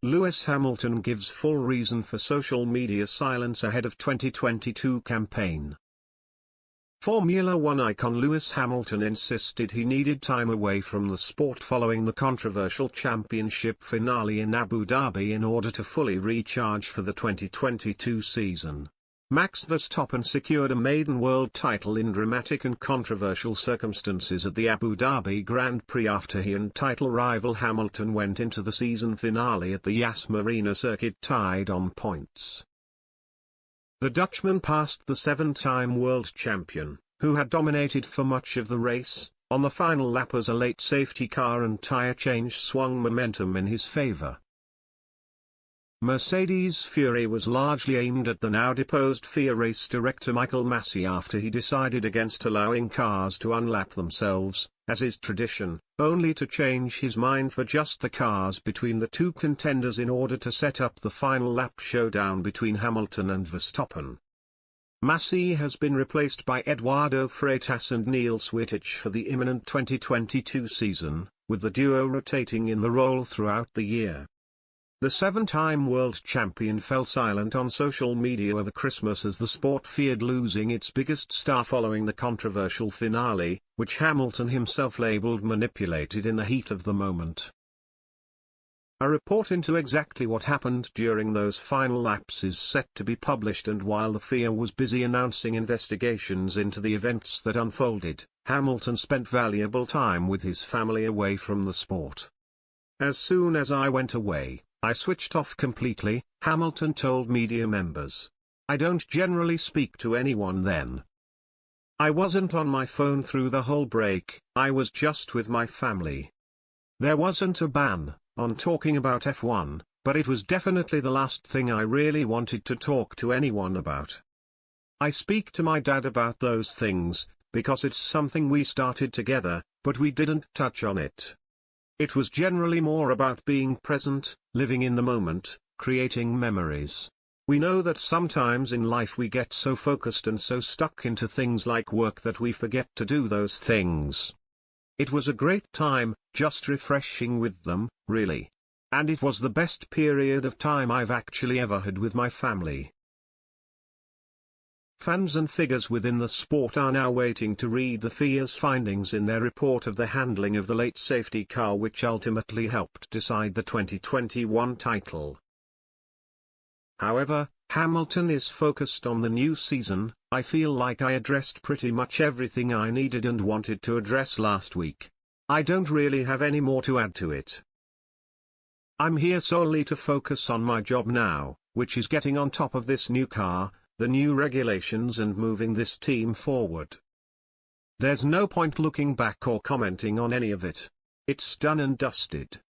Lewis Hamilton gives full reason for social media silence ahead of 2022 campaign. Formula One icon Lewis Hamilton insisted he needed time away from the sport following the controversial championship finale in Abu Dhabi in order to fully recharge for the 2022 season. Max Verstappen secured a maiden world title in dramatic and controversial circumstances at the Abu Dhabi Grand Prix after he and title rival Hamilton went into the season finale at the Yas Marina circuit tied on points. The Dutchman passed the seven-time world champion, who had dominated for much of the race, on the final lap as a late safety car and tyre change swung momentum in his favour. Mercedes' fury was largely aimed at the now-deposed FIA race director Michael Masi after he decided against allowing cars to unlap themselves, as is tradition, only to change his mind for just the cars between the two contenders in order to set up the final lap showdown between Hamilton and Verstappen. Masi has been replaced by Eduardo Freitas and Niels Wittich for the imminent 2022 season, with the duo rotating in the role throughout the year. The seven-time world champion fell silent on social media over Christmas as the sport feared losing its biggest star following the controversial finale, which Hamilton himself labeled manipulated in the heat of the moment. A report into exactly what happened during those final laps is set to be published, and while the FIA was busy announcing investigations into the events that unfolded, Hamilton spent valuable time with his family away from the sport. "As soon as I went away, I switched off completely," Hamilton told media members. "I don't generally speak to anyone then. I wasn't on my phone through the whole break, I was just with my family. There wasn't a ban on talking about F1, but it was definitely the last thing I really wanted to talk to anyone about. I speak to my dad about those things, because it's something we started together, but we didn't touch on it. It was generally more about being present, living in the moment, creating memories. We know that sometimes in life we get so focused and so stuck into things like work that we forget to do those things. It was a great time, just refreshing with them, really. And it was the best period of time I've actually ever had with my family." Fans and figures within the sport are now waiting to read the FIA's findings in their report of the handling of the late safety car, which ultimately helped decide the 2021 title. However, Hamilton is focused on the new season. "I feel like I addressed pretty much everything I needed and wanted to address last week. I don't really have any more to add to it. I'm here solely to focus on my job now, which is getting on top of this new car, the new regulations, and moving this team forward. There's no point looking back or commenting on any of it. It's done and dusted."